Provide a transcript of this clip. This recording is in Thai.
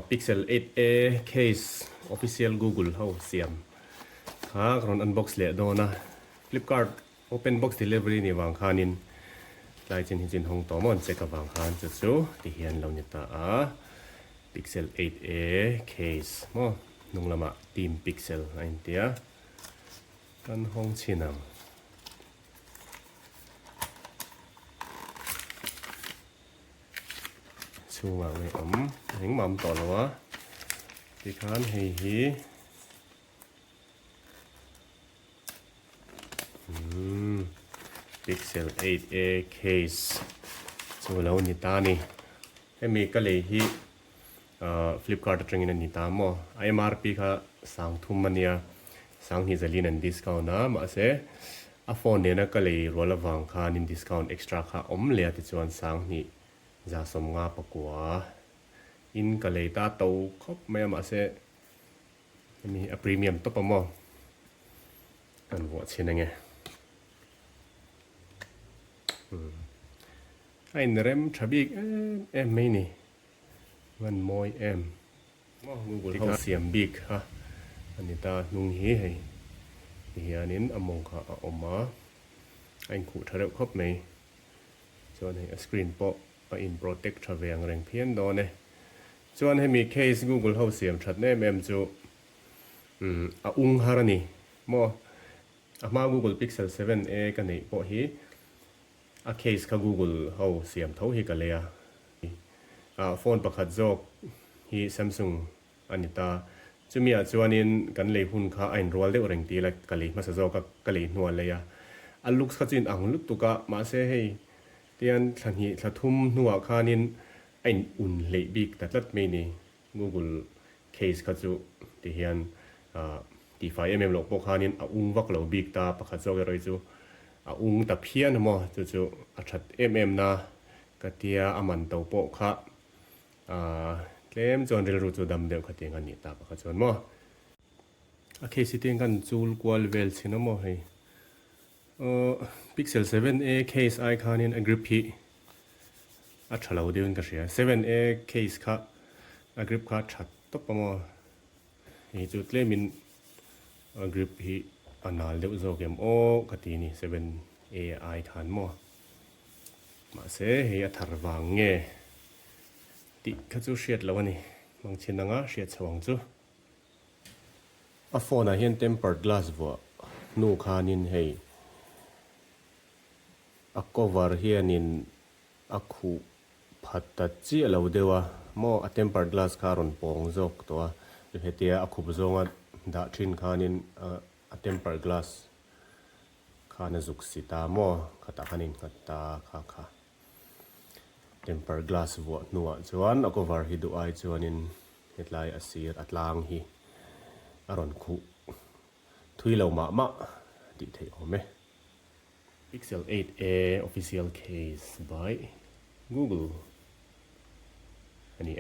Pixel 8a case official Google เฮาเสียมค่ะกรอน unbox เลยโดนะ Flipkart open box delivery นี่วางคานินลายจินหินจินหงต่อมอนเจกับวางคานจู่ๆที่เฮียนเราเนี่ยตาPixel 8a case มอนุ่งละมา Team Pixel อันเดียกันห้องชินังชูวางไว้เห็นมัมต่อแล้ววะที่คานให้ฮีPixel 8a case ชูแล้วนี่ตานี่ให้มีก็เลยฮีFlipkart ตรงนี้นี่ตามอ MRP ค่ะสั่งทุ่มมันเนี่ยสั่งที่จะลีนันดิสคาวน์นะมาเสอะโฟนเนี่ยนะก็เลยรัวละวังค่ะนินดิสคาวน์เอ็กซ์ตร้าค่ะเลียติดส่วนสั่งนี่จะสมงาปะกัวอินก็เลยตาโตครบไม่มาเสมีพรีเมียมตัวปะมออันวัวเช่นไงไอ้เนรมทราบิกไม่นี่มันมอยGoogle เขาเสียมบิ๊กฮะอันนี้ตานุ่งเหี้ยเฮียนินอมงค่ะออกมาไอ้ขู่ทะเลครบไหมส่วนให้สกรีนโปะอินโปรเทคทราเวงแรงเพี้ยนโดนเนี่ยส่วนให้มีเคส Google เขาเสียมชัดแน่แม่มจูฮารานี่มอมา Google Pixel 7a กันนี่พอฮีเคสค่ะ Google เขาเสียมเท่าฮีกันเลยโฟนประคัดโจกฮี Samsung อันนี้ตาจะมีจวนนี้กันเลยหุ่นค่าไอ้รัวเล็กแรงตีเลยกันเลยมาสะโจกกันเลยนัวเลยลุกส์ก็จินลุกตุกะมาเสียให้เตียนทันฮีทัทุ่มนัวค่านินไอ้อุ่นเลยบิ๊กแต่ลัดไม่นี่ Google Case ก็จะที่เฮียนที่ไฟหลอกพวกค่านินวักเหล่าบิ๊กตาประคัดโจกอะไรจูตะเพียนมั้งจู่ชัดนะกเตียมันเตาโปะค่ะเคลมจนเรื่องจูดำเดียวขัดยังกันนี่ตาปะขัดจนมั้งเคสิเตียงกันจูลกวาลเวลสินะมั้งให้Pixel 7a case ไอคานินกริปฮีฉลาดเดียวกันก็เสีย 7a case ค่ะกริปค่ะชัดตบปะมั้งให้จุดเล่มินกริปฮีนาเดียวโจเกมขัดที่นี่ 7a ไอทานมั้งมาเสียให้ทาร์วังเงี้ยติขจูเชียดแล้ววันนี้บางชิ้นงะเชียดสว่างจูโฟนเห็น tempered glass วัวนูคานินให้cover เฮียนินคู่พัดตัดจีเราเดียวมอ tempered glass คารุนปองจกตัวเหตุที่คู่บจงดาชินคานินtempered glass คานจุกสิตามอขัดคานินขัดตาค่ะtempered glass วัวนัวจวนcover ฮิดูไอจวนินเหตุไลอาศีรอัตลางฮีอารอนคู่ทุยเหล่ามะดีเทลไหม Pixel 8a official case by Google อันนี้